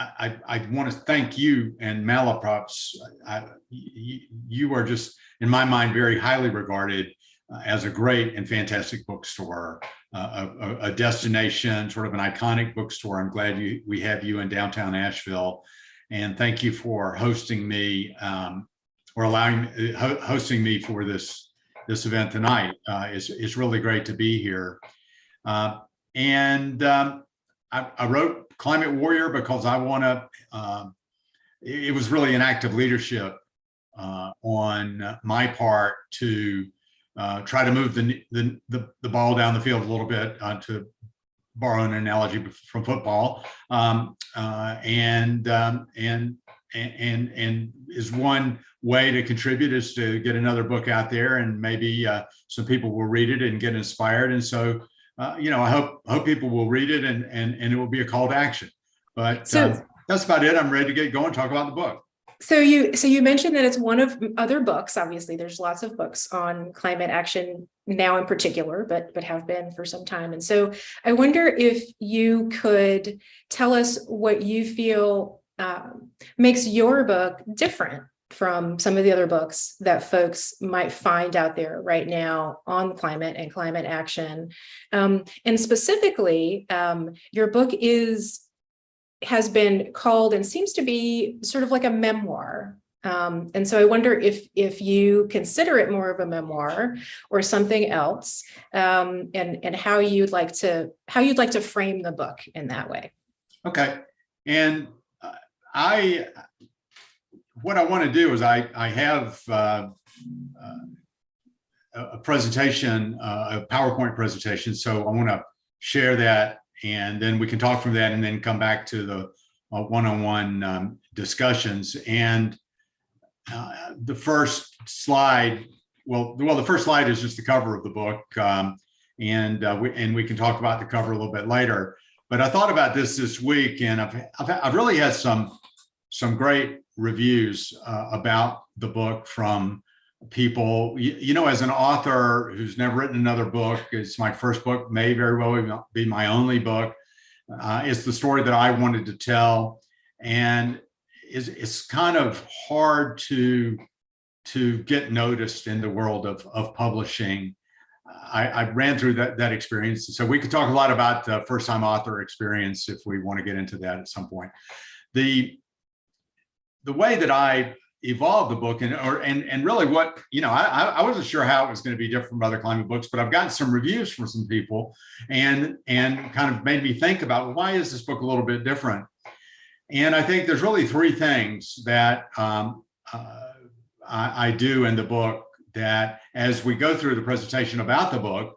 I want to thank you and Malaprops. You are just, in my mind, very highly regarded as a great and fantastic bookstore, a destination, sort of an iconic bookstore. I'm glad we have you in downtown Asheville, and thank you for hosting me or hosting me for this event tonight. It's really great to be here, and I wrote Climate Warrior because I want to. It was really an act of leadership on my part to try to move the ball down the field a little bit, to borrow an analogy from football, and is one way to contribute is to get another book out there, and maybe some people will read it and get inspired. And so, I hope people will read it, and it will be a call to action. But that's about it. I'm ready to get going, talk about the book. So you mentioned that it's one of other books. Obviously, there's lots of books on climate action now in particular, but have been for some time. And so I wonder if you could tell us what you feel makes your book different from some of the other books that folks might find out there right now on climate and climate action. And specifically, your book has been called and seems to be sort of like a memoir. And so I wonder if you consider it more of a memoir or something else, and how you'd like to frame the book in that way. Okay. And what I want to do is I have a presentation, a PowerPoint presentation. So I want to share that, and then we can talk from that and then come back to the one-on-one discussions. And the first slide, the first slide is just the cover of the book. And we can talk about the cover a little bit later. But I thought about this week, and I've really had some great reviews about the book from people. As an author who's never written another book, it's my first book, may very well be my only book. It's the story that I wanted to tell, and it's kind of hard to get noticed in the world of publishing. I ran through that experience, so we could talk a lot about the first-time author experience if we want to get into that at some point. The way that I evolved the book, and really what, I wasn't sure how it was going to be different from other climate books, but I've gotten some reviews from some people and kind of made me think about, well, why is this book a little bit different? And I think there's really three things that I do in the book that, as we go through the presentation about the book,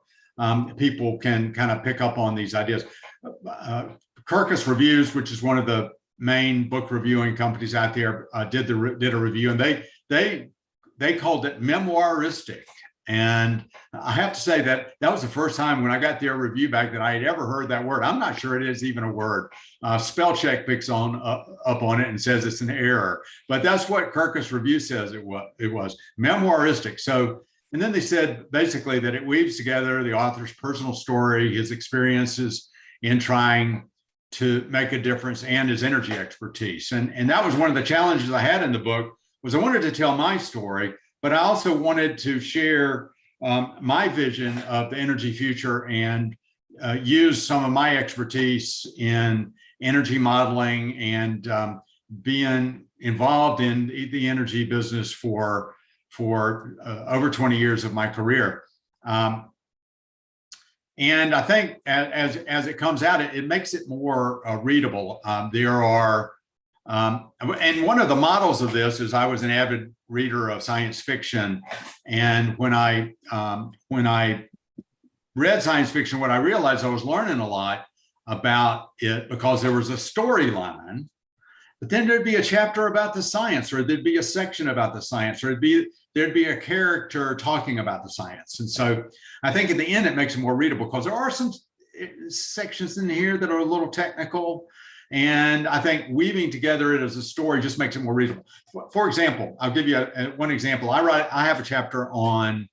people can kind of pick up on these ideas. Kirkus Reviews, which is one of the main book reviewing companies out there, did a review, and they called it memoiristic. And I have to say that was the first time when I got their review back that I had ever heard that word. I'm not sure it is even a word. Spell check picks up on it and says it's an error, but that's what Kirkus Review says it was memoiristic. So, and then they said basically that it weaves together the author's personal story, his experiences in trying to make a difference, and his energy expertise. And that was one of the challenges I had in the book, was I wanted to tell my story, but I also wanted to share my vision of the energy future and use some of my expertise in energy modeling and being involved in the energy business for over 20 years of my career. And I think as it comes out, it makes it more readable. There are, and one of the models of this is I was an avid reader of science fiction, and when I read science fiction, what I realized I was learning a lot about it because there was a storyline, but then there'd be a chapter about the science, or there'd be a section about the science, or there'd be a character talking about the science. And so I think at the end, it makes it more readable because there are some sections in here that are a little technical. And I think weaving together it as a story just makes it more readable. For example, I'll give you one example. I have a chapter on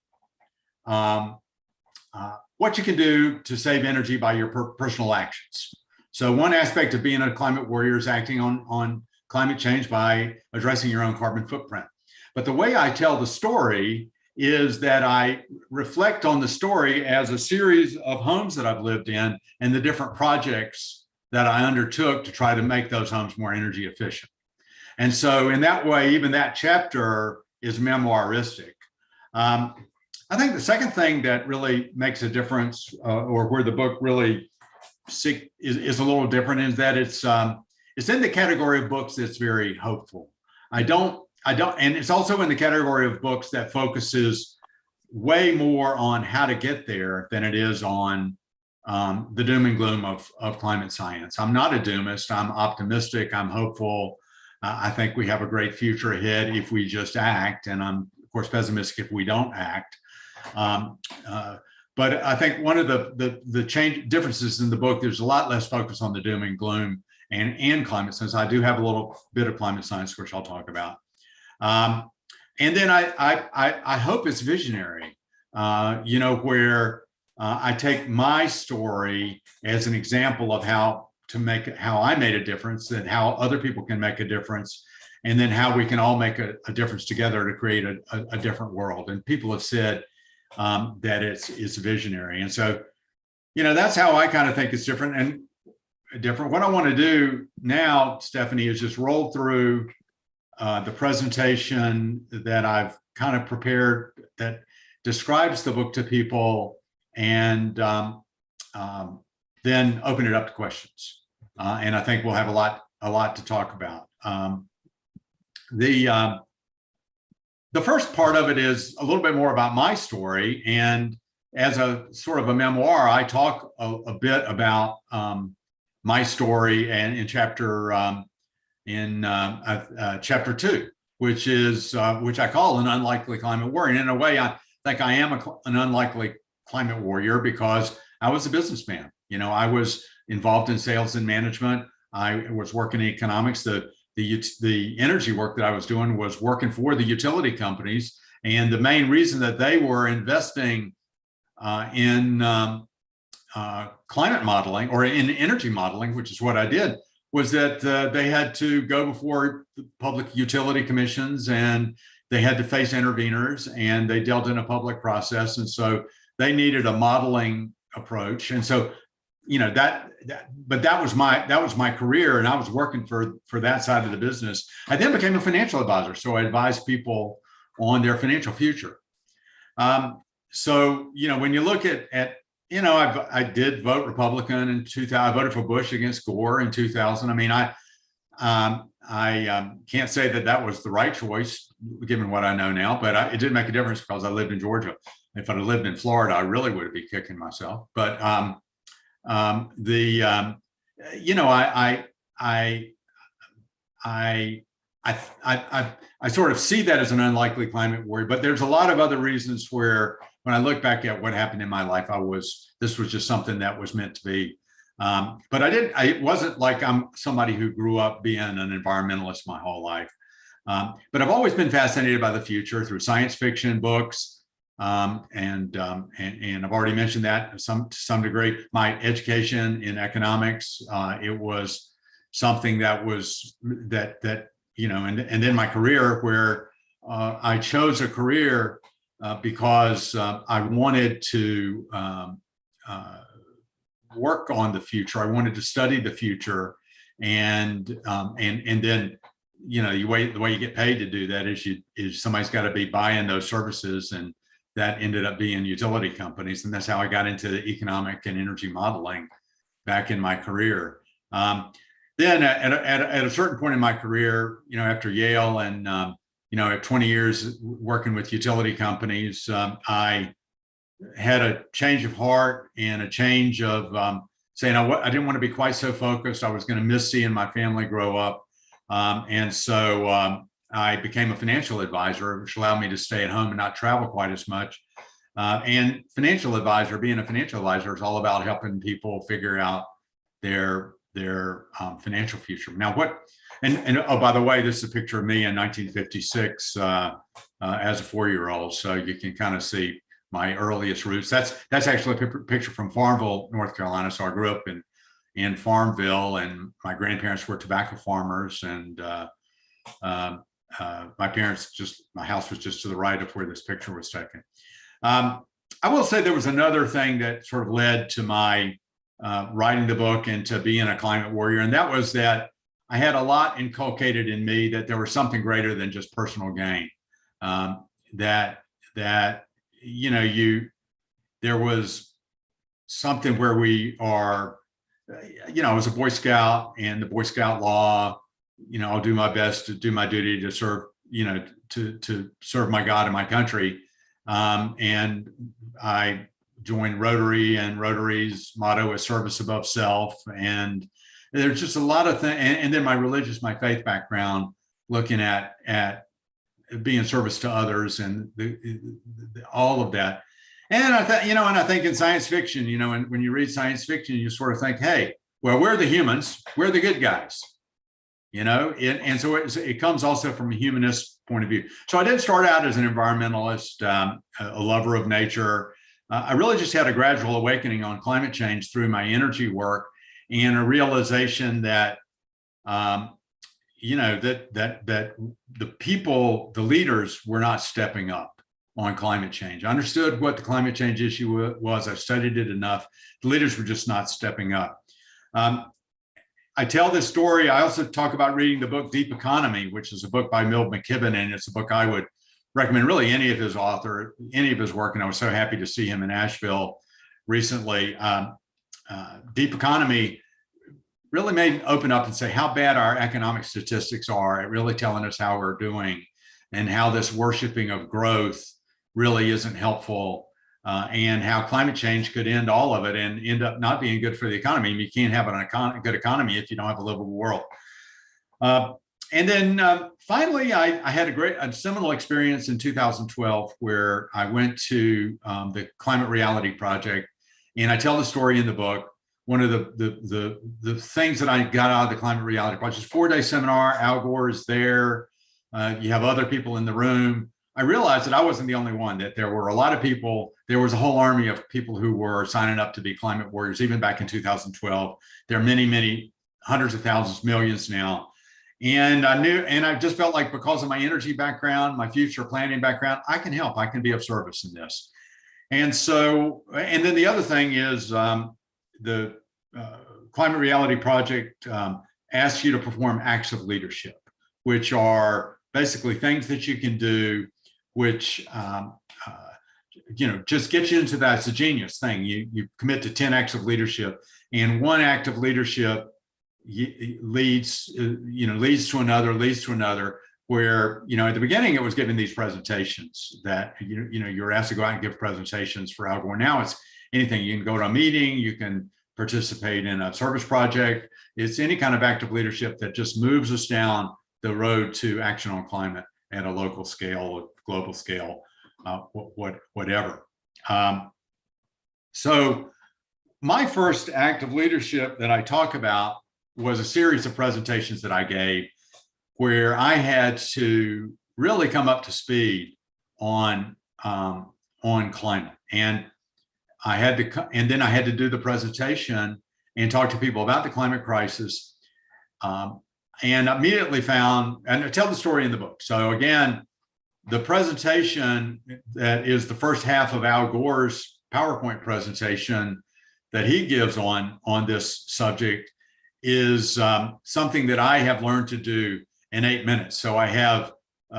what you can do to save energy by your personal actions. So one aspect of being a climate warrior is acting on climate change by addressing your own carbon footprint. But the way I tell the story is that I reflect on the story as a series of homes that I've lived in and the different projects that I undertook to try to make those homes more energy efficient. And so in that way, even that chapter is memoiristic. I think the second thing that really makes a difference, or where the book really is a little different, is that it's in the category of books that's very hopeful. I don't, and it's also in the category of books that focuses way more on how to get there than it is on the doom and gloom of climate science. I'm not a doomist. I'm optimistic. I'm hopeful. I think we have a great future ahead if we just act. And I'm, of course, pessimistic if we don't act. But I think one of the differences in the book, there's a lot less focus on the doom and gloom and climate science. I do have a little bit of climate science, which I'll talk about. And then I hope it's visionary, where I take my story as an example of how I made a difference, and how other people can make a difference, and then how we can all make a difference together to create a different world. And people have said that it's visionary. And so, that's how I kind of think it's different and different. What I want to do now, Stephanie, is just roll through the presentation that I've kind of prepared that describes the book to people, and then open it up to questions. And I think we'll have a lot to talk about. The first part of it is a little bit more about my story, and as a sort of a memoir, I talk a bit about my story, and in chapter 2, which I call an unlikely climate warrior. And in a way, I think I am an unlikely climate warrior because I was a businessman. I was involved in sales and management. I was working in economics. The energy work that I was doing was working for the utility companies. And the main reason that they were investing in climate modeling, or in energy modeling, which is what I did, was that they had to go before the public utility commissions, and they had to face interveners, and they dealt in a public process. And so they needed a modeling approach. And so, but that was my career, and I was working for that side of the business. I then became a financial advisor. So I advised people on their financial future. So, when you look at I did vote Republican in 2000. I voted for Bush against Gore in 2000. I mean, I can't say that was the right choice given what I know now, but it did make a difference because I lived in Georgia. If I'd have lived in Florida, I really would be kicking myself. But I sort of see that as an unlikely climate warrior. But there's a lot of other reasons where, when I look back at what happened in my life, this was just something that was meant to be. But it wasn't like I'm somebody who grew up being an environmentalist my whole life. But I've always been fascinated by the future through science fiction books. And I've already mentioned that to some degree. My education in economics, it was something that and then my career, where I chose a career because I wanted to work on the future. I wanted to study the future, and then the way you get paid to do that is somebody's got to be buying those services, and that ended up being utility companies, and that's how I got into the economic and energy modeling back in my career. Then at a certain point in my career, after Yale and at 20 years working with utility companies, I had a change of heart and a change of saying I didn't want to be quite so focused. I was going to miss seeing my family grow up, and so I became a financial advisor, which allowed me to stay at home and not travel quite as much. And being a financial advisor is all about helping people figure out their financial future. Now, oh, by the way, this is a picture of me in 1956 as a 4-year-old. So you can kind of see my earliest roots. That's actually a picture from Farmville, North Carolina. So I grew up in Farmville, and my grandparents were tobacco farmers, and my house was just to the right of where this picture was taken. I will say there was another thing that sort of led to my writing the book and to being a climate warrior, and that was that I had a lot inculcated in me that there was something greater than just personal gain. There was something where we are, I was a Boy Scout, and the Boy Scout law, I'll do my best to do my duty to serve, to serve my God and my country. And I joined Rotary, and Rotary's motto is service above self. And there's just a lot of things. And then my faith background, looking at being service to others, and all of that. And I think in science fiction, when you read science fiction, you sort of think, hey, well, we're the humans, we're the good guys, and so it comes also from a humanist point of view. So I did start out as an environmentalist, a lover of nature. I really just had a gradual awakening on climate change through my energy work, and a realization that, that the people, the leaders, were not stepping up on climate change. I understood what the climate change issue was. I studied it enough. The leaders were just not stepping up. I tell this story. I also talk about reading the book Deep Economy, which is a book by Milt McKibben, and it's a book I would recommend really any of his work. And I was so happy to see him in Asheville recently. Deep Economy really made me open up and say how bad our economic statistics are at really telling us how we're doing, and how this worshiping of growth really isn't helpful, and how climate change could end all of it and end up not being good for the economy. You can't have a good economy if you don't have a livable world. And then finally, I had a seminal experience in 2012 where I went to the Climate Reality Project, and I tell the story in the book. One of the things that I got out of the Climate Reality Project is a 4-day seminar. Al Gore is there. You have other people in the room. I realized that I wasn't the only one, that there were a lot of people. There was a whole army of people who were signing up to be climate warriors, even back in 2012. There are many, many hundreds of thousands, millions now. And I just felt like, because of my energy background, my future planning background, I can help. I can be of service in this. And then the other thing is the Climate Reality Project asks you to perform acts of leadership, which are basically things that you can do, which just get you into that. It's a genius thing. You commit to 10 acts of leadership, and one act of leadership leads to another. Where at the beginning it was giving these presentations that you're asked to go out and give presentations for Al Gore. Now it's anything. You can go to a meeting, you can participate in a service project. It's any kind of active leadership that just moves us down the road to action on climate at a local scale, a global scale, whatever. So my first act of leadership that I talk about was a series of presentations that I gave, where I had to really come up to speed on climate, and then I had to do the presentation and talk to people about the climate crisis. And immediately found, and I tell the story in the book. So again, the presentation that is the first half of Al Gore's PowerPoint presentation that he gives on this subject is something that I have learned to do in 8 minutes. So I have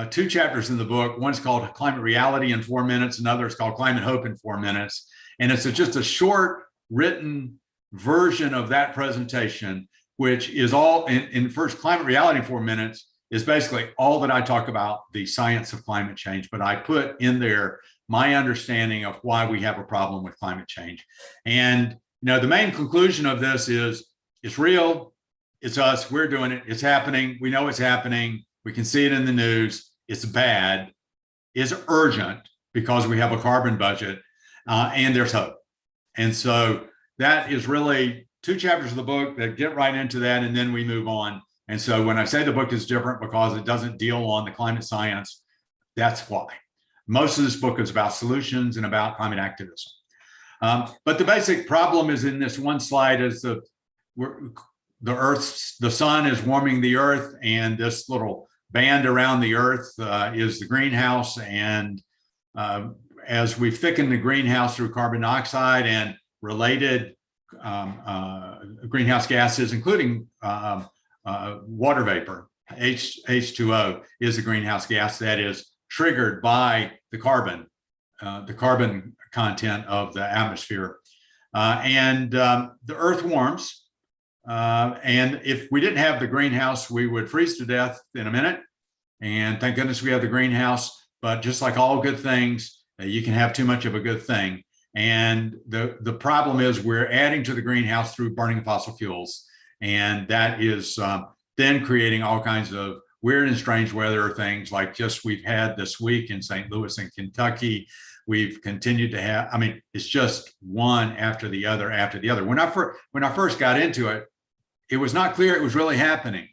2 chapters in the book. One's called Climate Reality in 4 minutes. Another is called Climate Hope in 4 minutes. And it's just a short written version of that presentation, which is all in first. Climate Reality in 4 minutes is basically all that I talk about the science of climate change, but I put in there my understanding of why we have a problem with climate change. And the main conclusion of this is it's real, it's us, we're doing it, it's happening, we know it's happening, we can see it in the news, it's bad, it's urgent because we have a carbon budget, and there's hope. And so that is really 2 chapters of the book that get right into that, and then we move on. And so when I say the book is different because it doesn't deal on the climate science, that's why. Most of this book is about solutions and about climate activism. But the basic problem is in this one slide is the sun is warming the earth, and this little band around the earth is the greenhouse. And as we've thickened the greenhouse through carbon dioxide and related greenhouse gases, including water vapor, H2O is a greenhouse gas that is triggered by the carbon content of the atmosphere. And the earth warms. And if we didn't have the greenhouse, we would freeze to death in a minute. And thank goodness we have the greenhouse. But just like all good things, you can have too much of a good thing. And the problem is we're adding to the greenhouse through burning fossil fuels. And that is then creating all kinds of weird and strange weather things, like just we've had this week in St. Louis and Kentucky. We've continued to have, I mean, it's just one after the other after the other. When I first got into it, it was not clear it was really happening.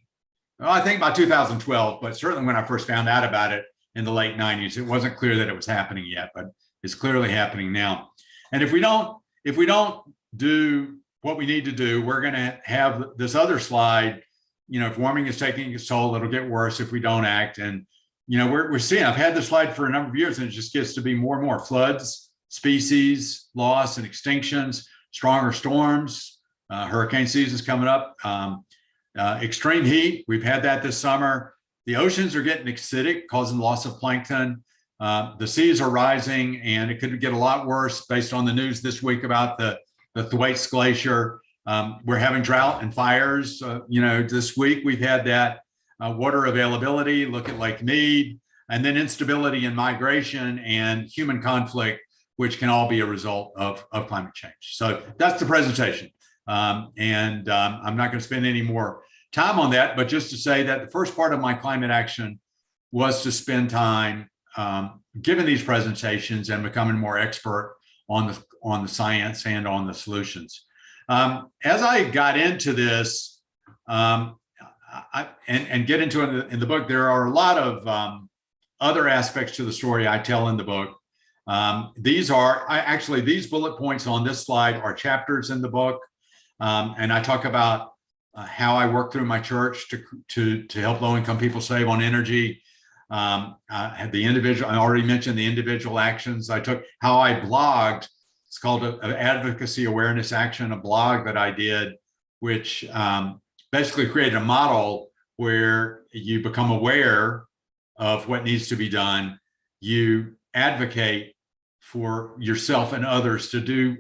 Well, I think by 2012, but certainly when I first found out about it in the late 90s, it wasn't clear that it was happening yet, but it's clearly happening now. And if we don't do what we need to do, we're going to have this other slide. You know, if warming is taking its toll, it'll get worse if we don't act. And you know, we're seeing, I've had this slide for a number of years, and it just gets to be more and more floods, species loss and extinctions, stronger storms, hurricane season's coming up, extreme heat. We've had that this summer. The oceans are getting acidic, causing loss of plankton. The seas are rising, and it could get a lot worse based on the news this week about the Thwaites Glacier. We're having drought and fires. You know, this week we've had that. Water availability, look at Lake Mead, and then instability in migration and human conflict, which can all be a result of climate change. So that's the presentation. I'm not going to spend any more time on that, but just to say that the first part of my climate action was to spend time giving these presentations and becoming more expert on the science and on the solutions. As I got into this, and get into it in the book, there are a lot of other aspects to the story I tell in the book. These bullet points on this slide are chapters in the book. And I talk about how I work through my church to help low-income people save on energy. I already mentioned the individual actions I took, how I blogged. It's called an Advocacy Awareness Action, a blog that I did, which basically created a model where you become aware of what needs to be done. You advocate for yourself and others to do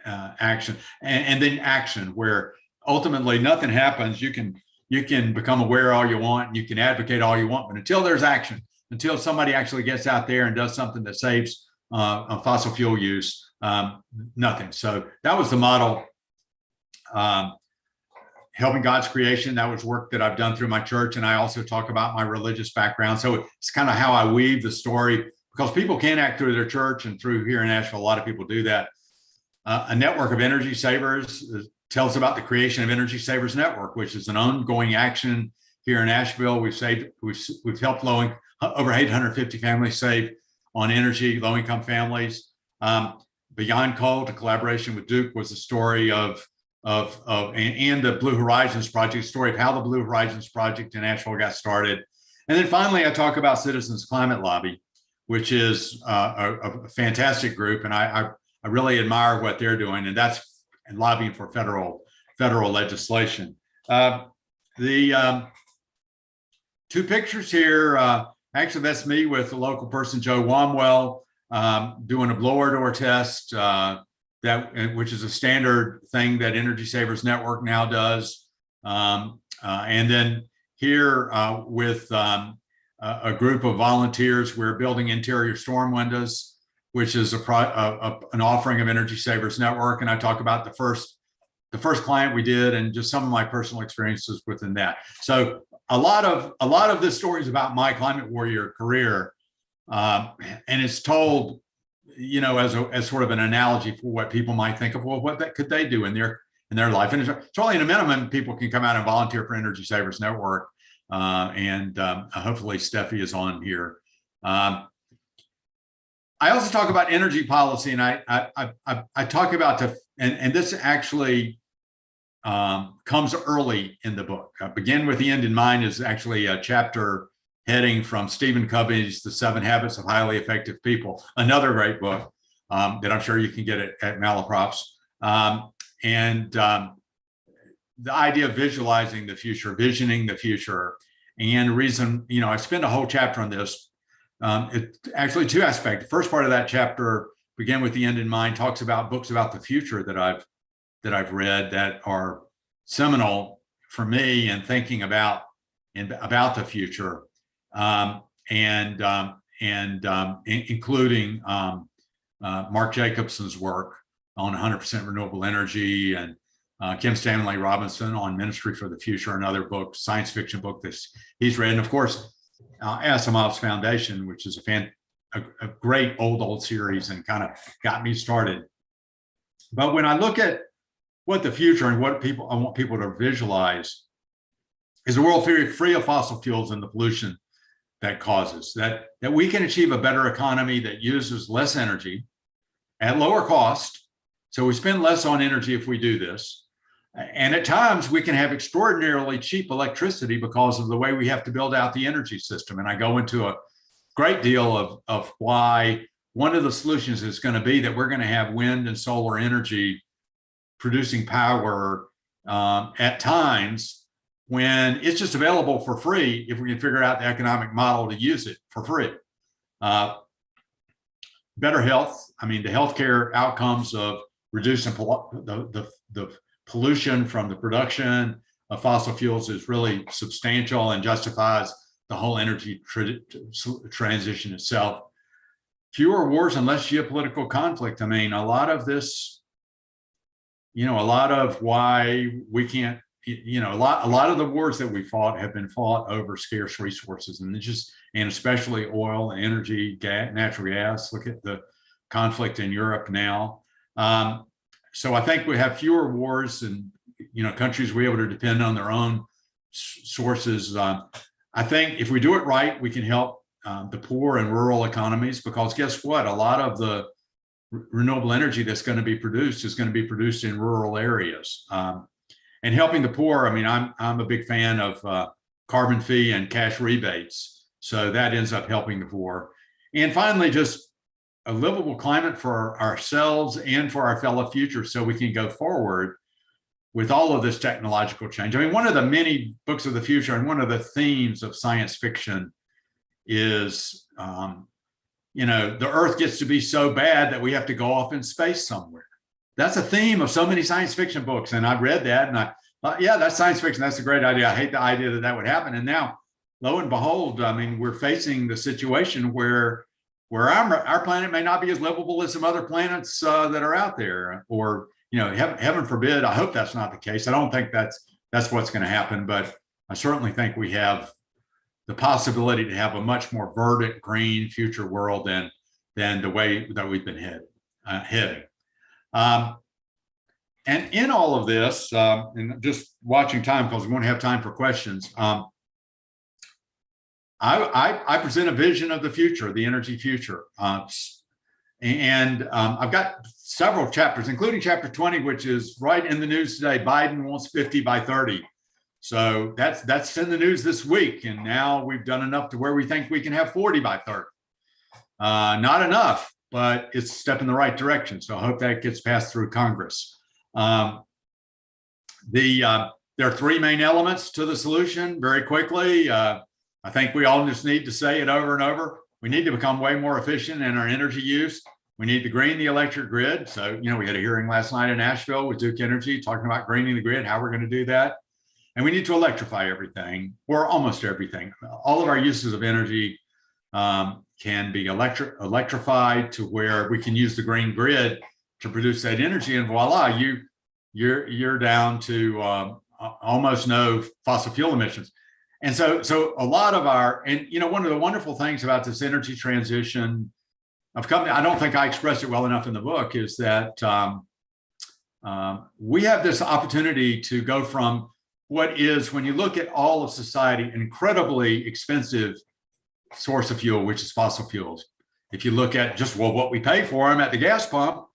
action, and then action, where ultimately nothing happens. You can become aware all you want, and you can advocate all you want, but until there's action, until somebody actually gets out there and does something that saves fossil fuel use, nothing. So that was the model. Helping God's creation, that was work that I've done through my church. And I also talk about my religious background. So it's kind of how I weave the story, because people can act through their church, and through here in Nashville, a lot of people do that. A network of energy savers tells about the creation of Energy Savers Network, which is an ongoing action here in Nashville. We've helped over 850 families save on energy, low-income families. Beyond Coal, to collaboration with Duke, was a story and the Blue Horizons Project, story of how the Blue Horizons Project in Nashville got started. And then finally, I talk about Citizens Climate Lobby, which is a fantastic group, and I really admire what they're doing, and that's lobbying for federal legislation. The two pictures here, actually that's me with the local person, Joe Wamwell, doing a blower door test, which is a standard thing that Energy Savers Network now does. And then here with a group of volunteers, we're building interior storm windows, which is an offering of Energy Savers Network. And I talk about the first client we did and just some of my personal experiences within that. So a lot of this story is about my climate warrior career, and it's told, you know, as sort of an analogy for what people might think of, well, what could they do in their life? And it's only in a minimum people can come out and volunteer for Energy Savers Network, and hopefully Steffi is on here. I also talk about energy policy, and I talk about and this actually comes early in the book. Begin with the End in Mind is actually a chapter heading from Stephen Covey's The 7 Habits of Highly Effective People, another great book that I'm sure you can get at Malaprop's. The idea of visualizing the future, visioning the future. And the reason, I spend a whole chapter on this. It's actually 2 aspects. The first part of that chapter, Begin with the End in Mind, talks about books about the future that I've read that are seminal for me in thinking about the future, including Mark Jacobson's work on 100% renewable energy, and Kim Stanley Robinson on Ministry for the Future, another book, science fiction book that he's read, and of course Asimov's Foundation, which is a great old series and kind of got me started. But when I look at what the future and what I want people to visualize is a world free of fossil fuels and the pollution that causes, that we can achieve a better economy that uses less energy at lower cost. So we spend less on energy if we do this. And at times we can have extraordinarily cheap electricity because of the way we have to build out the energy system. And I go into a great deal of why one of the solutions is going to be that we're going to have wind and solar energy producing power at times when it's just available for free if we can figure out the economic model to use it for free. Better health. I mean, the healthcare outcomes of reducing the pollution from the production of fossil fuels is really substantial and justifies the whole energy transition itself. Fewer wars and less geopolitical conflict. I mean, a lot of this, a lot of why we can't, a lot of the wars that we fought have been fought over scarce resources, and especially oil, energy, natural gas. Look at the conflict in Europe now. So I think we have fewer wars, and countries will be able to depend on their own sources. I think if we do it right, we can help the poor and rural economies, because guess what? A lot of the renewable energy that's going to be produced is going to be produced in rural areas. And helping the poor, I mean, I'm a big fan of carbon fee and cash rebates. So that ends up helping the poor. And finally, just a livable climate for ourselves and for our fellow future, so we can go forward with all of this technological change. I mean, one of the many books of the future and one of the themes of science fiction is, the Earth gets to be so bad that we have to go off in space somewhere. That's a theme of so many science fiction books. And I read that and I thought, yeah, that's science fiction. That's a great idea. I hate the idea that would happen. And now, lo and behold, I mean, we're facing the situation where our planet may not be as livable as some other planets that are out there, or, heaven forbid, I hope that's not the case. I don't think that's what's going to happen, but I certainly think we have the possibility to have a much more verdant, green future world than the way that we've been heading. And in all of this, and just watching time because we won't have time for questions, I present a vision of the future, the energy future. And I've got several chapters, including chapter 20, which is right in the news today. Biden wants 50 by 30. So that's in the news this week. And now we've done enough to where we think we can have 40 by 30. Not enough, but it's a step in the right direction. So I hope that gets passed through Congress. There are 3 main elements to the solution very quickly. I think we all just need to say it over and over. We need to become way more efficient in our energy use. We need to green the electric grid. So, we had a hearing last night in Nashville with Duke Energy talking about greening the grid, how we're going to do that. And we need to electrify everything, or almost everything. All of our uses of energy can be electrified to where we can use the green grid to produce that energy, and voila, you're down to almost no fossil fuel emissions. And so a lot of one of the wonderful things about this energy transition of company, I don't think I expressed it well enough in the book, is that we have this opportunity to go from what is, when you look at all of society, an incredibly expensive source of fuel, which is fossil fuels. If you look at just, what we pay for them at the gas pump,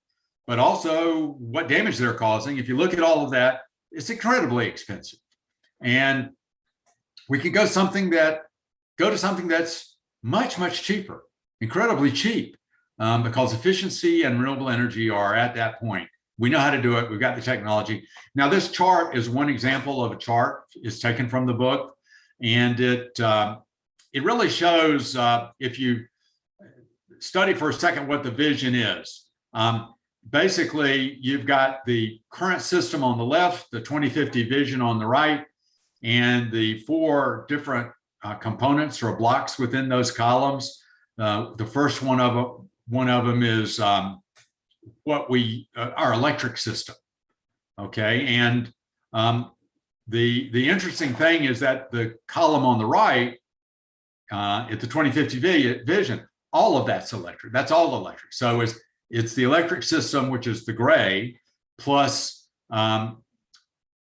but also what damage they're causing. If you look at all of that, it's incredibly expensive. And we could go to something that's much, much cheaper, incredibly cheap, because efficiency and renewable energy are at that point. We know how to do it. We've got the technology. Now, this chart is one example of a chart. It's taken from the book, and it really shows, if you study for a second what the vision is. Basically, you've got the current system on the left, the 2050 vision on the right, and the four different components or blocks within those columns. The first one of them is our electric system. Okay, and the interesting thing is that the column on the right, at the 2050 vision, all of that's electric. That's all electric. So it's the electric system, which is the gray, plus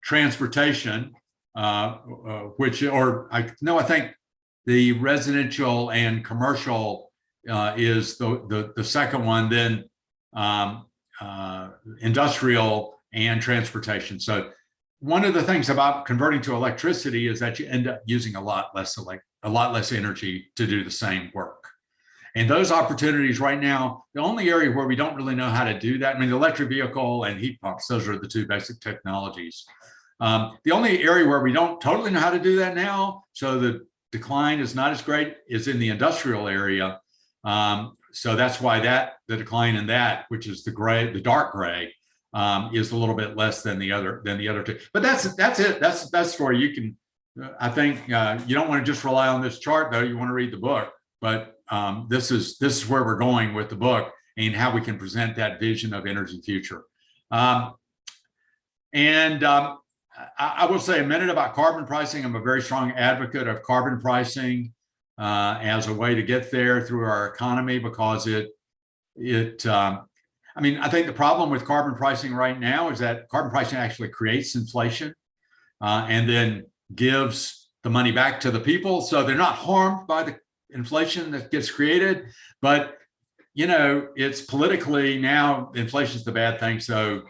transportation, I think the residential and commercial is the second one, then industrial and transportation. So one of the things about converting to electricity is that you end up using a lot less energy to do the same work. And those opportunities right now, the only area where we don't really know how to do that, I mean, the electric vehicle and heat pumps, those are the two basic technologies. The only area where we don't totally know how to do that now, so the decline is not as great, is in the industrial area. So that's why the decline in that, which is the dark gray, is a little bit less than the other two. But that's it. That's where you can. I think you don't want to just rely on this chart, though. You want to read the book. But this is where we're going with the book and how we can present that vision of energy future. I will say a minute about carbon pricing. I'm a very strong advocate of carbon pricing as a way to get there through our economy, because I think the problem with carbon pricing right now is that carbon pricing actually creates inflation and then gives the money back to the people. So they're not harmed by the inflation that gets created, but it's politically now inflation is the bad thing. So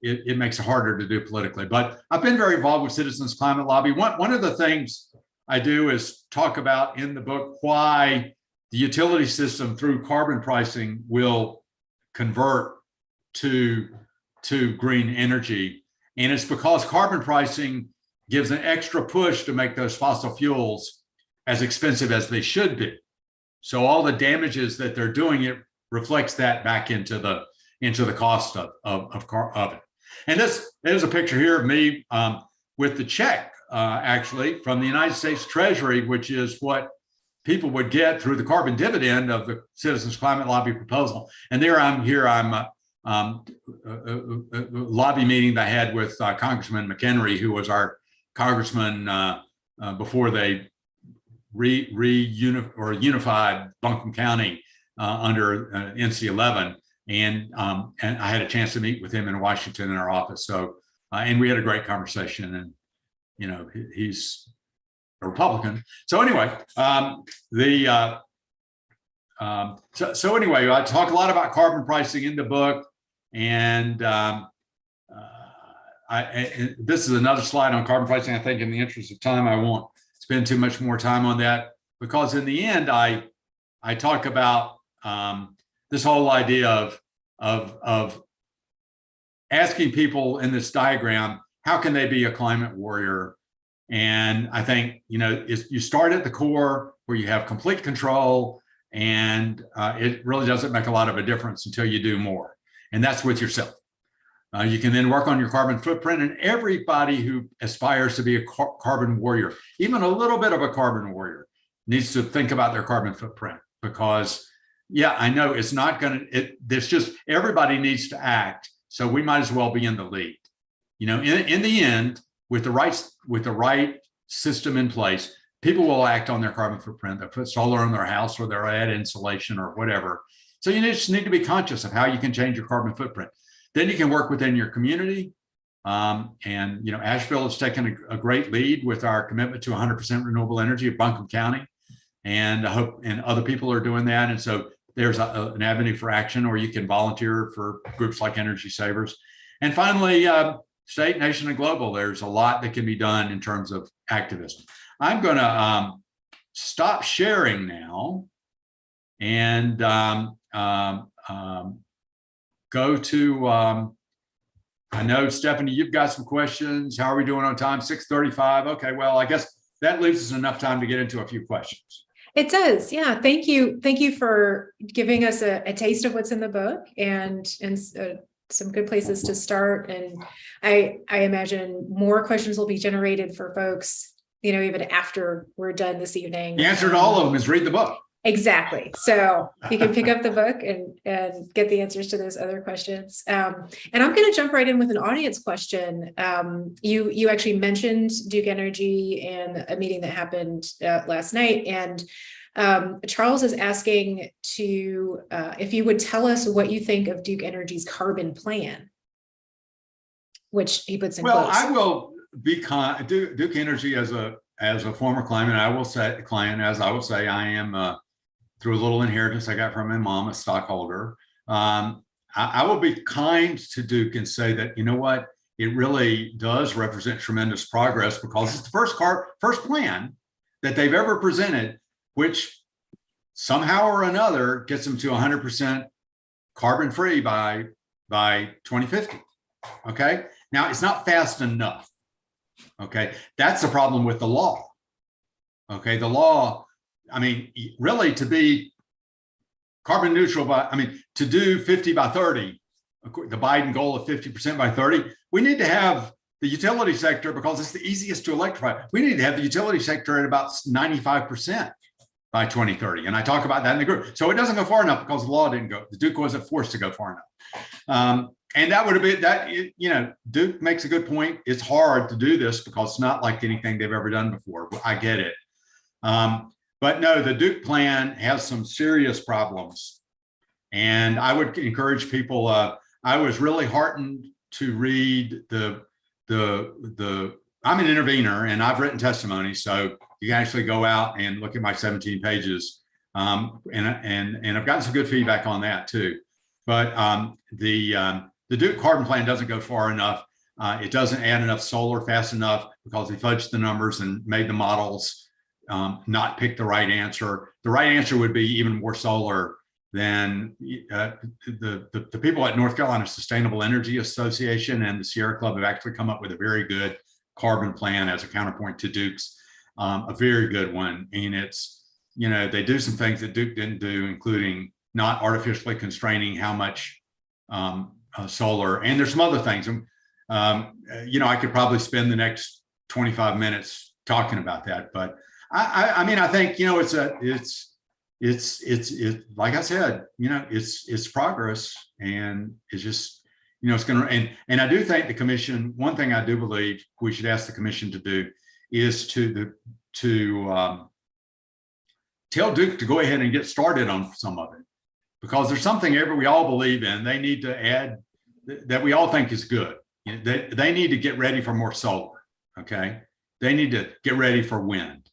it makes it harder to do politically. But I've been very involved with Citizens Climate Lobby. One of the things I do is talk about in the book why the utility system through carbon pricing will convert to green energy. And it's because carbon pricing gives an extra push to make those fossil fuels as expensive as they should be. So all the damages that they're doing, it reflects that back into the cost of it. And there's a picture here of me with the check, actually, from the United States Treasury, which is what people would get through the carbon dividend of the Citizens Climate Lobby proposal. And I'm a lobby meeting that I had with Congressman McHenry, who was our congressman before they unified Buncombe County under NC-11, and I had a chance to meet with him in Washington in our office. So and we had a great conversation, and he's a Republican. So anyway, so anyway, I talk a lot about carbon pricing in the book, and this is another slide on carbon pricing. I think in the interest of time, I won't spend too much more time on that, because in the end, I talk about this whole idea of asking people in this diagram, how can they be a climate warrior? And I think, you start at the core where you have complete control, and it really doesn't make a lot of a difference until you do more. And that's with yourself. You can then work on your carbon footprint, and everybody who aspires to be a carbon warrior, even a little bit of a carbon warrior, needs to think about their carbon footprint, because I know it's not there's just, everybody needs to act. So we might as well be in the lead. In the end, with the right system in place, people will act on their carbon footprint. They'll put solar in their house, or they'll add insulation or whatever. So you just need to be conscious of how you can change your carbon footprint. Then you can work within your community. Asheville has taken a great lead with our commitment to 100% renewable energy of Buncombe County. And I hope, and other people are doing that. And so there's an avenue for action, or you can volunteer for groups like Energy Savers. And finally, state, nation, and global, there's a lot that can be done in terms of activism. I'm going to stop sharing now and go to, I know, Stephanie, you've got some questions. How are we doing on time? 6:35. Okay, well, I guess that leaves us enough time to get into a few questions. It does. Yeah. Thank you. Thank you for giving us a taste of what's in the book and some good places to start. And I imagine more questions will be generated for folks, even after we're done this evening. The answer to all of them is read the book. Exactly. So you can pick up the book and get the answers to those other questions. And I'm going to jump right in with an audience question. You actually mentioned Duke Energy and a meeting that happened last night. And Charles is asking if you would tell us what you think of Duke Energy's carbon plan, which he puts in quotes. Well, I will be Duke Energy as a former client. I will say I am through a little inheritance I got from my mom, a stockholder. I will be kind to Duke and say that, you know what, it really does represent tremendous progress because it's the first plan that they've ever presented, which somehow or another gets them to 100% carbon free by 2050. Okay. Now it's not fast enough. Okay. That's the problem with the law. Okay. The law, I mean, really to be carbon neutral to do 50 by 30, the Biden goal of 50% by 30, we need to have the utility sector, because it's the easiest to electrify. We need to have the utility sector at about 95% by 2030. And I talk about that in the group. So it doesn't go far enough because the law didn't go, the Duke wasn't forced to go far enough. And that would have been that, Duke makes a good point. It's hard to do this because it's not like anything they've ever done before. I get it. But no, the Duke plan has some serious problems. And I would encourage people, I was really heartened to read I'm an intervener and I've written testimony. So you can actually go out and look at my 17 pages. And I've gotten some good feedback on that too. But the Duke carbon plan doesn't go far enough. It doesn't add enough solar fast enough because they fudged the numbers and made the models not pick the right answer. The right answer would be even more solar than the people at North Carolina Sustainable Energy Association and the Sierra Club have actually come up with a very good carbon plan as a counterpoint to Duke's, a very good one. And it's, they do some things that Duke didn't do, including not artificially constraining how much solar, and there's some other things. I could probably spend the next 25 minutes talking about that, but I think, it's like I said, it's progress, and it's just, it's going to, and I do think the commission, one thing I do believe we should ask the commission to do is to tell Duke to go ahead and get started on some of it, because there's something we all believe in. They need to add that we all think is good. They need to get ready for more solar. Okay. They need to get ready for wind.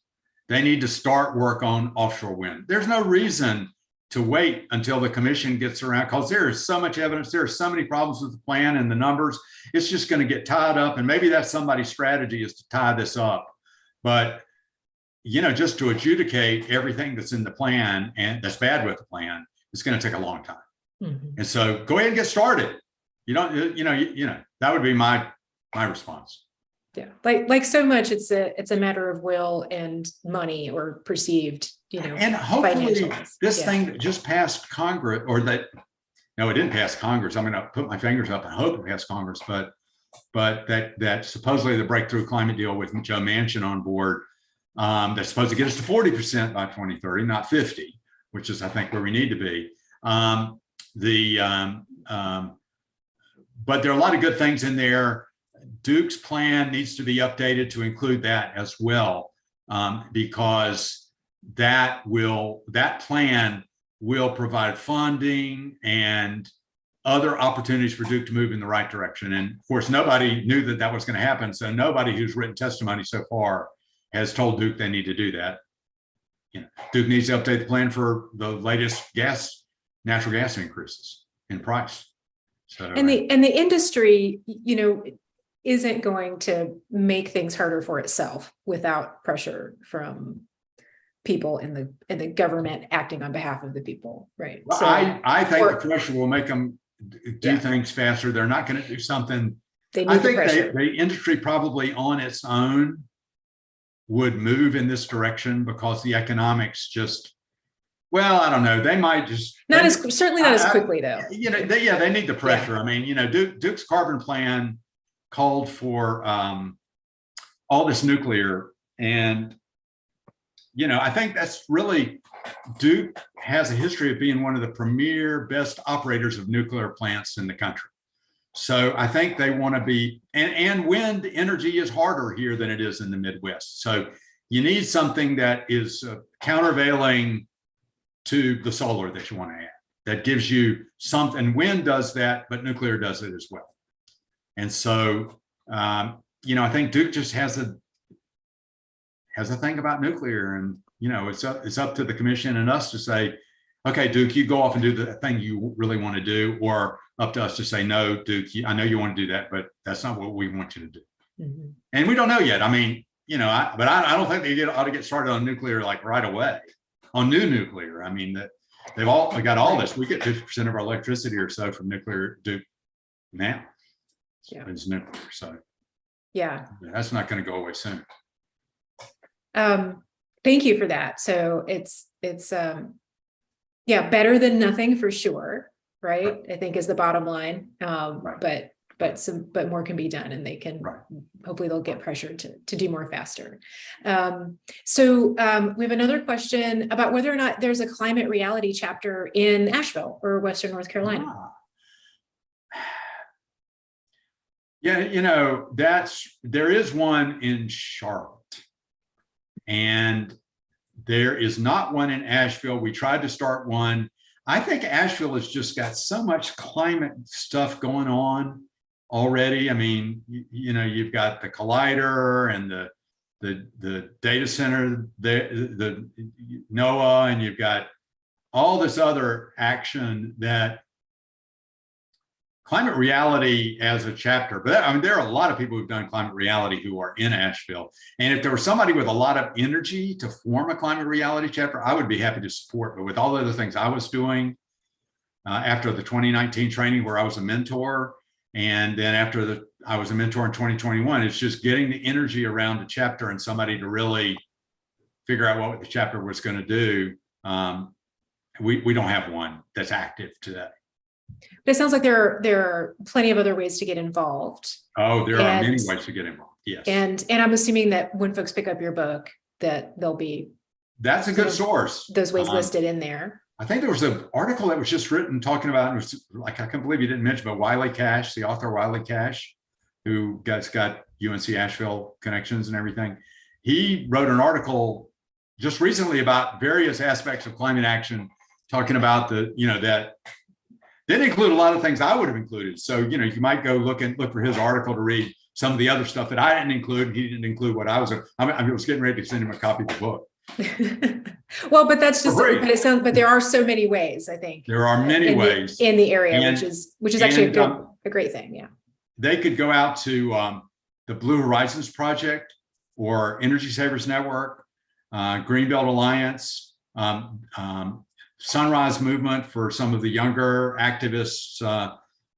They need to start work on offshore wind. There's no reason to wait until the commission gets around, because there is so much evidence. There are so many problems with the plan and the numbers. It's just going to get tied up. And maybe that's somebody's strategy, is to tie this up. But, just to adjudicate everything that's in the plan and that's bad with the plan, it's going to take a long time. Mm-hmm. And so go ahead and get started. That would be my response. Yeah, like so much, it's a matter of will and money, or perceived, and hopefully this thing that just passed Congress, or that, no, it didn't pass Congress. I'm going to put my fingers up and hope it passed Congress, but that supposedly the breakthrough climate deal with Joe Manchin on board, that's supposed to get us to 40% by 2030, not 50, which is, I think, where we need to be. But there are a lot of good things in there. Duke's plan needs to be updated to include that as well, because that plan will provide funding and other opportunities for Duke to move in the right direction. And of course, nobody knew that was going to happen. So nobody who's written testimony so far has told Duke they need to do that. Duke needs to update the plan for the latest natural gas increases in price. So, and the industry, isn't going to make things harder for itself without pressure from people in the government acting on behalf of the people, right? Well, So I think the pressure will make them do things faster. They're not going to do something. they I need the think pressure. the industry probably on its own would move in this direction because the economics just, well, I don't know. They might just Certainly not as quickly though. You know, they need the pressure. I mean, you know, Duke's carbon plan called for all this nuclear, and you know, I think that's really, Duke has a history of being one of the premier best operators of nuclear plants in the country. So I think they want to be, and wind energy is harder here than it is in the Midwest. So you need something that is countervailing to the solar that you want to add, that gives you something. Wind does that, but nuclear does it as well. And so, you know, I think Duke just has a thing about nuclear, and you know, it's up to the commission and us to say, okay, Duke, you go off and do the thing you really want to do, or up to us to say, no, Duke, I know you want to do that, but that's not what we want you to do. Mm-hmm. And we don't know yet. I mean, you know, I don't think they ought to get started on nuclear like right away, on new nuclear. I mean, that they've all got all this. We get 50% of our electricity or so from nuclear Duke now. Yeah, it's nuclear. So yeah, that's not going to go away soon. Thank you for that. So it's yeah, better than nothing for sure, right? I think is the bottom line. Right. But more can be done, and they can hopefully they'll get pressure to do more faster. So we have another question about whether or not there's a climate reality chapter in Asheville or Western North Carolina. Yeah, you know, there is one in Charlotte, and there is not one in Asheville. We tried to start one. I think Asheville has just got so much climate stuff going on already. I mean, you know, you've got the collider and the data center, the NOAA, and you've got all this other action that climate reality as a chapter. But I mean, there are a lot of people who've done climate reality who are in Asheville. And if there was somebody with a lot of energy to form a climate reality chapter, I would be happy to support. But with all the other things I was doing after the 2019 training where I was a mentor, and then after I was a mentor in 2021, it's just getting the energy around the chapter and somebody to really figure out what the chapter was going to do. We don't have one that's active today. But it sounds like there are plenty of other ways to get involved. Oh, there are many ways to get involved. Yes. And I'm assuming that when folks pick up your book, that there'll be that's a good source. Those ways listed in there. I think there was an article that was just written talking about, it was like, I can't believe you didn't mention, but Wiley Cash, the author Wiley Cash, who got UNC Asheville connections and everything. He wrote an article just recently about various aspects of climate action, talking about that didn't include a lot of things I would have included. So, you know, you might go look for his article to read some of the other stuff that I didn't include. He didn't include what I was getting ready to send him a copy of the book. Well, but that's just, but there are so many ways, I think. There are many ways in the area, which is actually a great thing. Yeah. They could go out to the Blue Horizons Project or Energy Savers Network, Greenbelt Alliance, Sunrise Movement for some of the younger activists.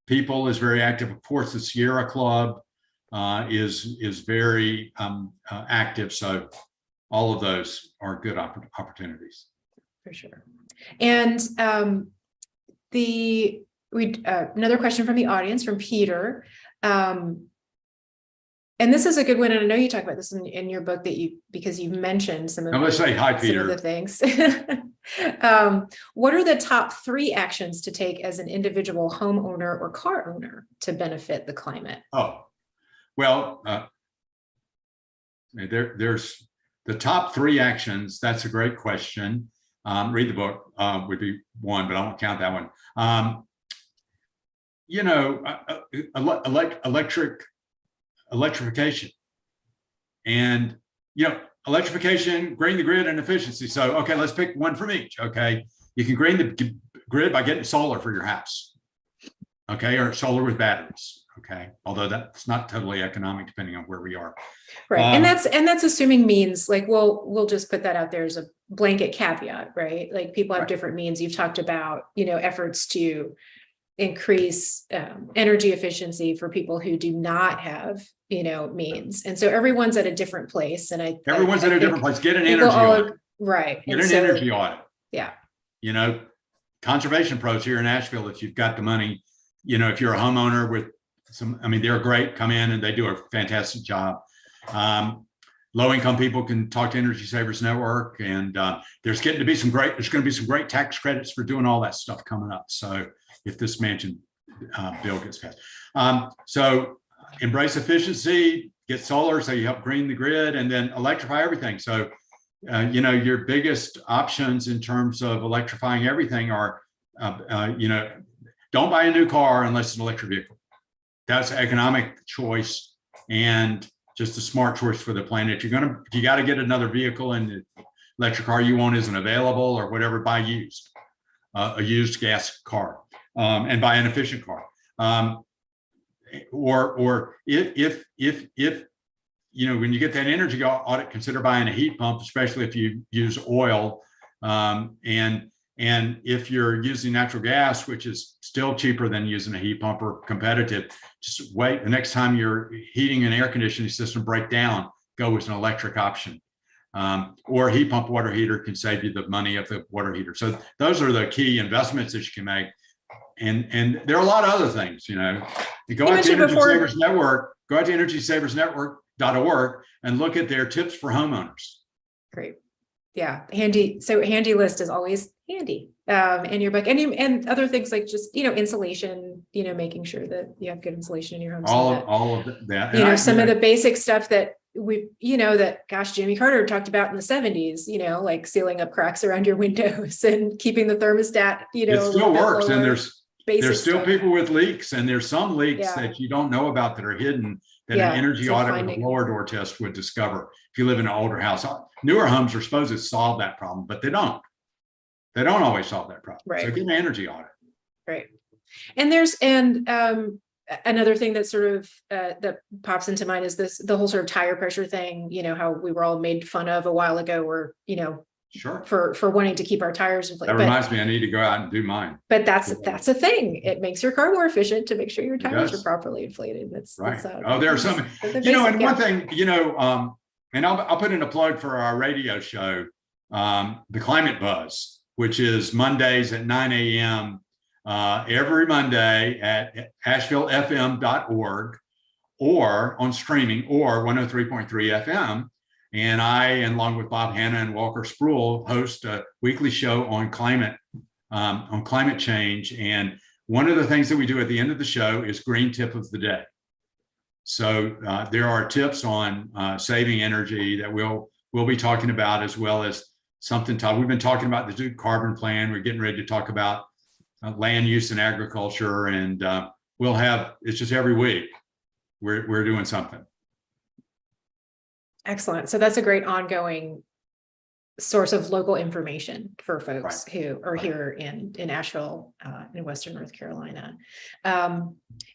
People is very active. Of course, the Sierra Club is very active. So all of those are good opportunities. For sure. And another question from the audience, from Peter. And this is a good one, and I know you talk about this in your book because you've mentioned some of let's say hi, Peter. Some of the things. What are the top 3 actions to take as an individual homeowner or car owner to benefit the climate? Oh, well, there's the top 3 actions. That's a great question. Read the book would be one, but I won't count that one. You know, electrification, and electrification, green the grid, and efficiency. So, okay, let's pick one from each. Okay, you can green the grid by getting solar for your house. Okay, or solar with batteries. Okay, although that's not totally economic depending on where we are. Right. And that's assuming means, like, we'll just put that out there as a blanket caveat, right? Like, people have different means. You've talked about, efforts to increase energy efficiency for people who do not have, means. And so everyone's at a different place. And everyone's at a different place. Get an energy audit. Right. Get an energy audit. Yeah. Conservation pros here in Asheville, if you've got the money, if you're a homeowner with they're great, come in and they do a fantastic job. Low-income people can talk to Energy Savers Network, and there's going to be some great tax credits for doing all that stuff coming up. So if this mansion bill gets passed, so embrace efficiency, get solar so you help green the grid, and then electrify everything. So your biggest options in terms of electrifying everything are, don't buy a new car unless it's an electric vehicle. That's an economic choice and just a smart choice for the planet. If you got to get another vehicle and the electric car you want isn't available or whatever, buy a used gas car, and buy an efficient car. Or if when you get that energy audit, consider buying a heat pump, especially if you use oil. And if you're using natural gas, which is still cheaper than using a heat pump or competitive, just wait. The next time your heating and air conditioning system break down, go with an electric option. Or a heat pump water heater can save you the money of the water heater. So those are the key investments that you can make. And there are a lot of other things, You go out to Energy Savers Network, go out to energysaversnetwork.org and look at their tips for homeowners. Great. Yeah. Handy. So handy list is always handy in your book, and other things like just, insulation, making sure that you have good insulation in your home. All of that. Some of the basic stuff that Jimmy Carter talked about in the 70s, like sealing up cracks around your windows and keeping the thermostat, it still works. And there's still stuff. People with leaks, and there's some leaks that you don't know about that are hidden that an energy audit with a blower door test would discover. If you live in an older house, newer homes are supposed to solve that problem, but they don't. They don't always solve that problem. Right. So get an energy audit. Right. And another thing that sort of that pops into mind is the whole sort of tire pressure thing, how we were all made fun of a while ago, where, sure, for wanting to keep our tires inflated. That reminds me, I need to go out and do mine. But that's a thing. It makes your car more efficient to make sure your tires are properly inflated. That's right. There are some, and one thing, and I'll put in a plug for our radio show, The Climate Buzz, which is Mondays at 9 a.m. Every Monday at ashevillefm.org or on streaming or 103.3 FM. And I, along with Bob Hanna and Walker Sproul, host a weekly show on climate change. And one of the things that we do at the end of the show is Green Tip of the Day. So there are tips on saving energy that we'll be talking about, as well as something we've been talking about the Duke Carbon Plan. We're getting ready to talk about land use and agriculture, and it's just every week we're doing something. Excellent. So that's a great ongoing source of local information for folks who are here in Asheville, in Western North Carolina.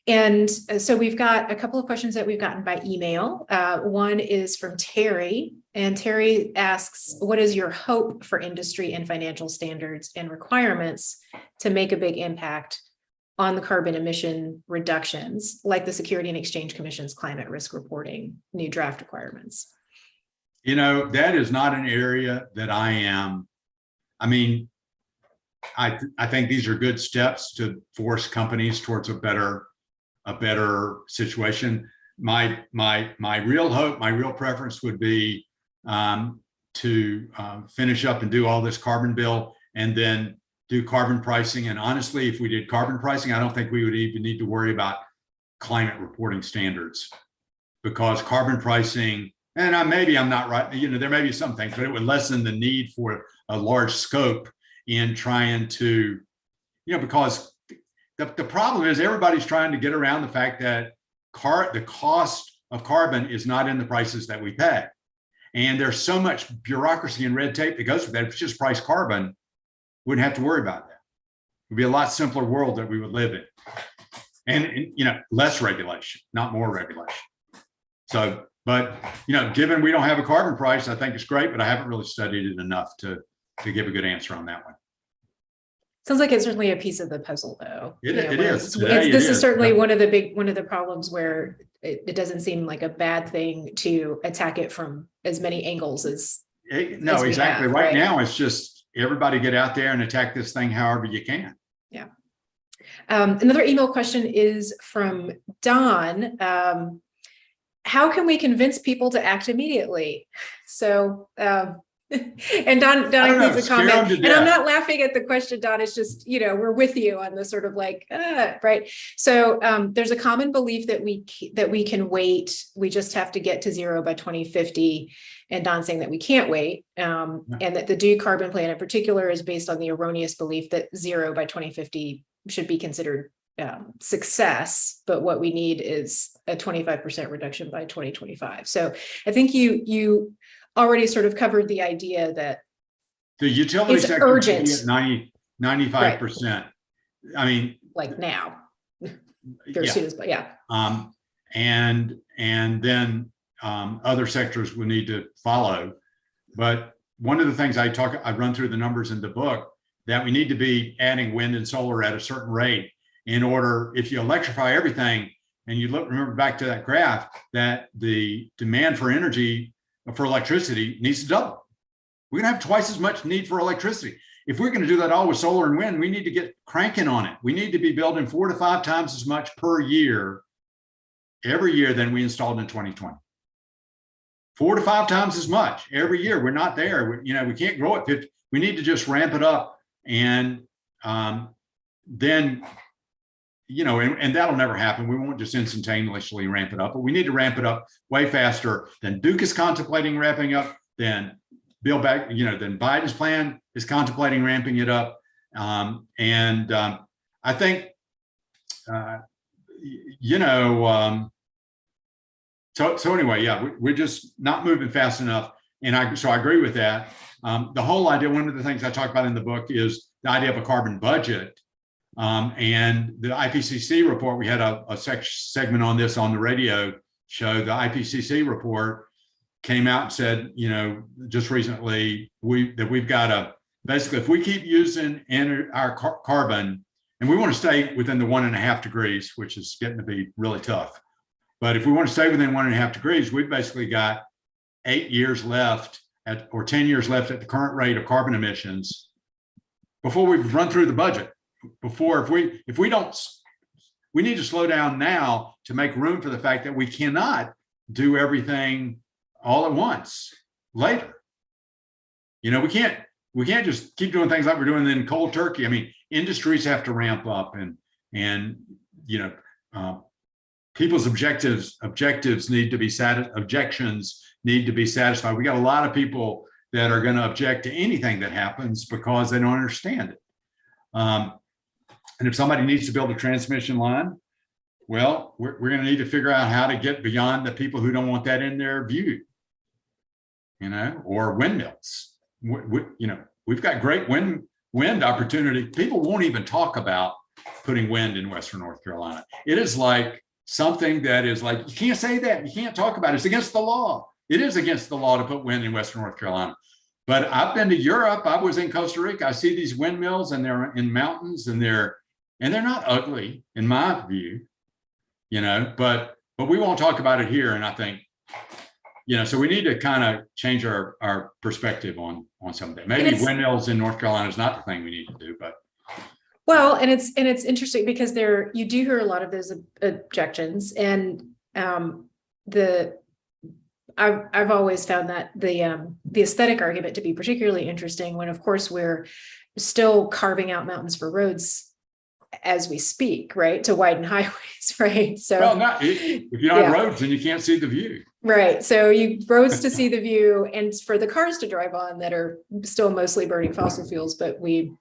And so we've got a couple of questions that we've gotten by email. One is from Terry, and Terry asks, what is your hope for industry and financial standards and requirements to make a big impact on the carbon emission reductions, like the Security and Exchange Commission's climate risk reporting new draft requirements? That is not an area that I think these are good steps to force companies towards a better situation. My real hope, my real preference would be to finish up and do all this carbon bill and then do carbon pricing. And honestly, if we did carbon pricing, I don't think we would even need to worry about climate reporting standards, because carbon pricing, and maybe I'm not right, there may be some things, but it would lessen the need for a large scope in trying to, because the problem is everybody's trying to get around the fact that the cost of carbon is not in the prices that we pay. And there's so much bureaucracy and red tape that goes with that. If it's just price carbon, wouldn't have to worry about that. It would be a lot simpler world that we would live in. and less regulation, not more regulation. So, but given we don't have a carbon price, I think it's great, but I haven't really studied it enough to give a good answer on that one. Sounds like it's certainly a piece of the puzzle, though. It is. This is certainly one of the problems where it doesn't seem like a bad thing to attack it from as many angles as no, exactly. Right now, it's just everybody get out there and attack this thing however you can. Yeah. Another email question is from Don. How can we convince people to act immediately? So, and Don includes a comment, and I'm not laughing at the question, Don. It's just, we're with you on the sort of like, right. So there's a common belief that we can wait. We just have to get to zero by 2050. And Don saying that we can't wait. And that the Duke Carbon Plan in particular is based on the erroneous belief that zero by 2050 should be considered success. But what we need is a 25% reduction by 2025. So I think you already sort of covered the idea that the utility sector urgent. Should be at 95%. Right. I mean, like now. Yeah. And then other sectors will need to follow. But one of the things I run through the numbers in the book, that we need to be adding wind and solar at a certain rate in order, if you electrify everything, and you remember back to that graph, that the demand for energy, for electricity, needs to double. We're gonna have twice as much need for electricity. If we're gonna do that all with solar and wind, we need to get cranking on it. We need to be building 4 to 5 times as much per year, every year, than we installed in 2020. 4 to 5 times as much every year. We're not there. We can't grow at 50. We need to just ramp it up, and then, and that'll never happen. We won't just instantaneously ramp it up, but we need to ramp it up way faster than Duke is contemplating ramping up, than than Biden's plan is contemplating ramping it up. I think, so anyway, yeah, we're just not moving fast enough. And so I agree with that. The whole idea, one of the things I talk about in the book is the idea of a carbon budget. And the IPCC report, we had a segment on this on the radio show. The IPCC report came out and said, just recently, we've got basically, if we keep using our carbon, and we want to stay within the 1.5 degrees, which is getting to be really tough. But if we want to stay within 1.5 degrees, we've basically got 8 years left or 10 years left at the current rate of carbon emissions before we've run through the budget. If we don't, we need to slow down now to make room for the fact that we cannot do everything all at once later. We can't just keep doing things like we're doing in cold turkey. I mean, industries have to ramp up, and people's objections need to be objections need to be satisfied. We got a lot of people that are going to object to anything that happens because they don't understand it. And if somebody needs to build a transmission line, well, we're going to need to figure out how to get beyond the people who don't want that in their view, or windmills. We've got great wind opportunity. People won't even talk about putting wind in Western North Carolina. It is like something that is like, you can't say that, you can't talk about it. It's against the law. It is against the law to put wind in Western North Carolina. But I've been to Europe. I was in Costa Rica. I see these windmills, and they're in mountains, and they're not ugly in my view, but we won't talk about it here. And I think, so we need to kind of change our perspective on some of that. Maybe windmills in North Carolina is not the thing we need to do, but. Well, and it's interesting because you do hear a lot of those objections, and I've always found that the aesthetic argument to be particularly interesting when, of course, we're still carving out mountains for roads as we speak, right? To widen highways, right? So, well, if you don't have roads, then you can't see the view. Right. So roads to see the view, and for the cars to drive on that are still mostly burning fossil fuels, but we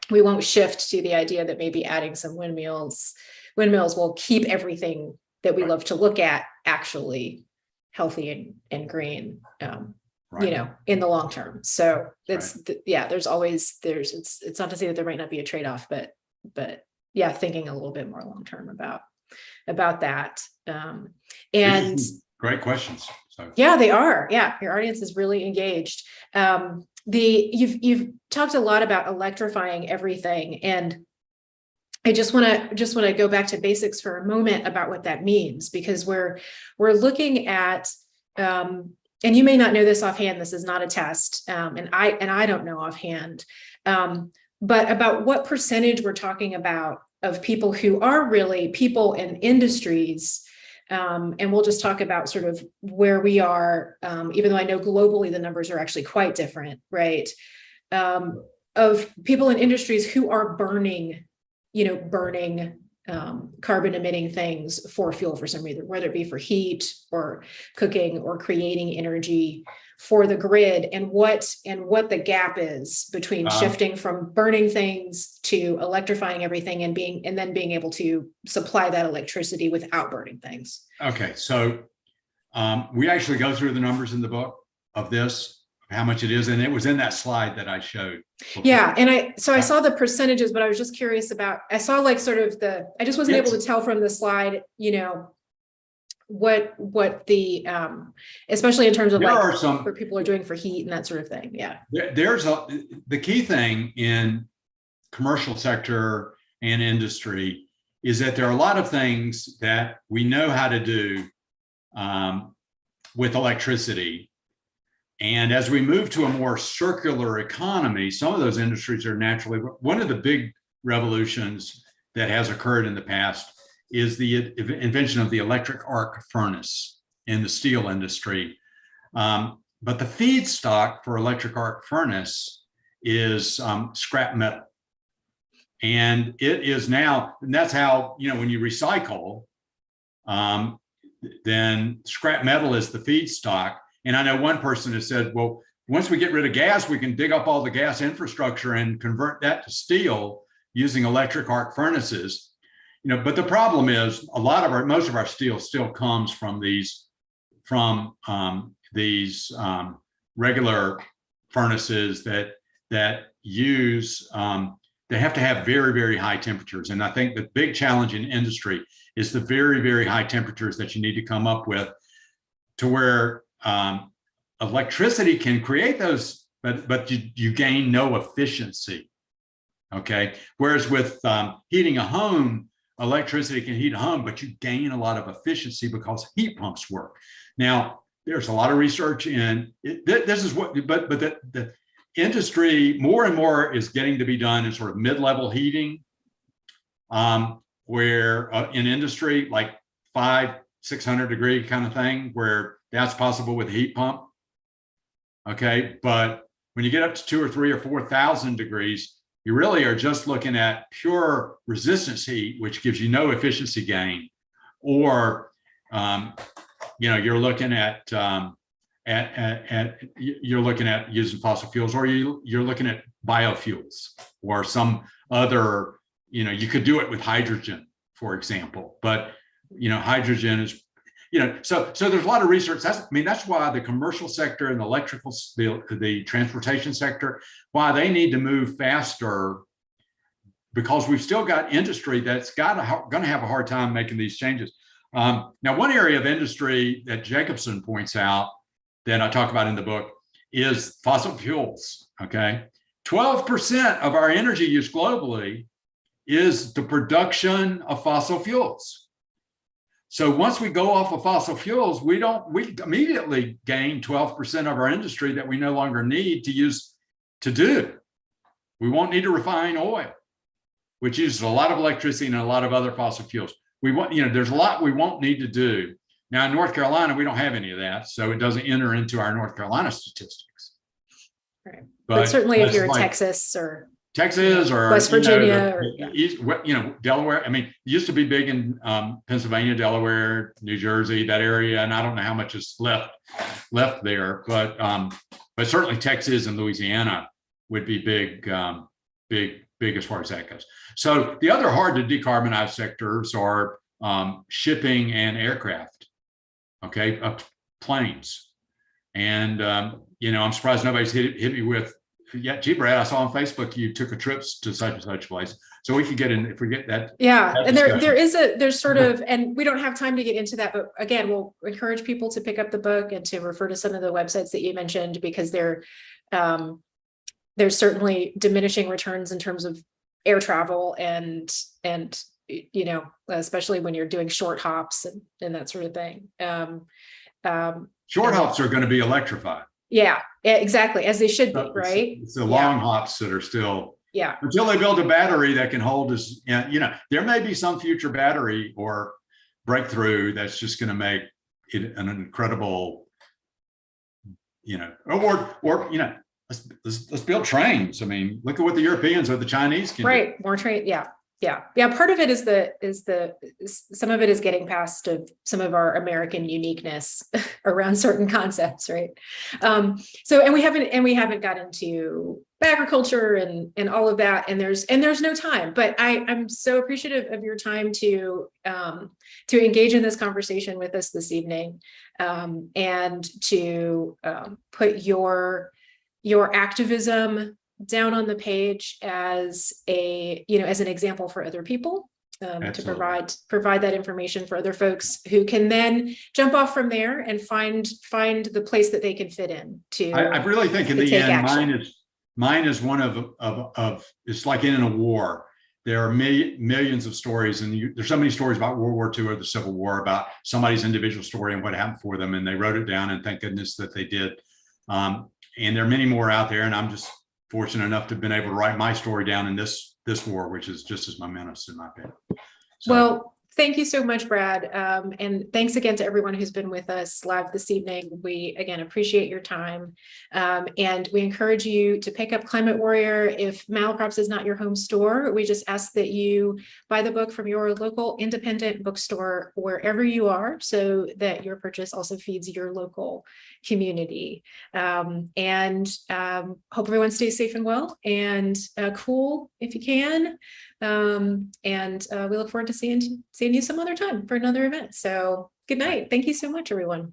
won't shift to the idea that maybe adding some windmills will keep everything that we love to look at actually healthy and green, in the long term. So it's, there's always, it's not to say that there might not be a trade-off, but yeah, thinking a little bit more long-term about that. These And are great questions. So yeah, they are. Yeah, your audience is really engaged. You've talked a lot about electrifying everything, and I just want to go back to basics for a moment about what that means, because we're looking at, and you may not know this offhand. This is not a test, and I don't know offhand, but about what percentage we're talking about of people who are really people in industries. And we'll just talk about sort of where we are, even though I know globally the numbers are actually quite different, right? Of people in industries who are burning carbon emitting things for fuel for some reason, whether it be for heat or cooking or creating energy for the grid, and what the gap is between shifting from burning things to electrifying everything and then being able to supply that electricity without burning things. okay, so we actually go through the numbers in the book of this, how much it is, and it was in that slide that I showed before. Yeah, and I saw the percentages, but I was just curious about, I saw like sort of I just wasn't able to tell from the slide, what the especially in terms of there like are some what people are doing for heat and that sort of thing. Yeah. There's the key thing in commercial sector and industry is that there are a lot of things that we know how to do with electricity. And as we move to a more circular economy, some of those industries are naturally, one of the big revolutions that has occurred in the past is the invention of the electric arc furnace in the steel industry. But the feedstock for electric arc furnace is scrap metal. And it is now, and that's how, when you recycle, then scrap metal is the feedstock. And I know one person has said, well, once we get rid of gas, we can dig up all the gas infrastructure and convert that to steel using electric arc furnaces. But the problem is most of our steel still comes from these regular furnaces that use they have to have very, very high temperatures. And I think the big challenge in industry is the very, very high temperatures that you need to come up with to where electricity can create those, but you gain no efficiency. Okay. Whereas with heating a home, electricity can heat a home, but you gain a lot of efficiency because heat pumps work. Now, there's a lot of research in this is what, but the industry more and more is getting to be done in sort of mid-level heating, where in industry like 500-600 degree kind of thing, where that's possible with a heat pump. Okay, but when you get up to 2,000 or 3,000 or 4,000 degrees, you really are just looking at pure resistance heat, which gives you no efficiency gain, or you're looking at using fossil fuels, or you're looking at biofuels or some other. You could do it with hydrogen, for example, but hydrogen is. So there's a lot of research. That's why the commercial sector and the transportation sector, why they need to move faster, because we've still got industry that's going to have a hard time making these changes. Now, one area of industry that Jacobson points out that I talk about in the book is fossil fuels. Okay, 12% of our energy use globally is the production of fossil fuels. So once we go off of fossil fuels, we immediately gain 12% of our industry that we no longer need to use to do. We won't need to refine oil, which uses a lot of electricity and a lot of other fossil fuels. There's a lot we won't need to do. Now in North Carolina, we don't have any of that, so it doesn't enter into our North Carolina statistics. Right. But certainly if you're in Texas or West Virginia, Delaware. It used to be big in Pennsylvania, Delaware, New Jersey, that area, and I don't know how much is left there. But certainly Texas and Louisiana would be big as far as that goes. So the other hard to decarbonize sectors are shipping and aircraft. Okay, planes, and I'm surprised nobody's hit me with yeah, gee, Brad, I saw on Facebook you took a trip to such and such place. So we could get in if we get that. Yeah, that and discussion. there's sort of, and we don't have time to get into that, but again, we'll encourage people to pick up the book and to refer to some of the websites that you mentioned, because there's certainly diminishing returns in terms of air travel and you know, especially when you're doing short hops and that sort of thing. Short hops are going to be electrified. Yeah, exactly, as they should be, right? It's the long hops that are still, yeah, until they build a battery that can hold us. You know, there may be some future battery or breakthrough that's just going to make it an incredible, you know, or you know, let's build trains. I mean, look at what the Europeans or the Chinese can do. More train. Yeah. Part of it is some of it is getting past of some of our American uniqueness around certain concepts, right? So, and we haven't got into agriculture and all of that, and there's no time. But I'm so appreciative of your time to engage in this conversation with us this evening, and to put your activism down on the page as as an example for other people, to provide that information for other folks who can then jump off from there and find the place that they can fit in. I really think in the end, mine is one of it's like in a war. There are millions of stories, and there's so many stories about World War II or the Civil War, about somebody's individual story and what happened for them, and they wrote it down, and thank goodness that they did. And there are many more out there, and I'm just fortunate enough to have been able to write my story down in this war, which is just as momentous in my opinion. So, well, thank you so much, Brad. And thanks again to everyone who's been with us live this evening. We, again, appreciate your time. And we encourage you to pick up Climate Warrior. If Malaprop's is not your home store, we just ask that you buy the book from your local independent bookstore wherever you are, so that your purchase also feeds your local community. Hope everyone stays safe and well, and cool if you can. We look forward to seeing you some other time for another event. So good night. Thank you so much, everyone.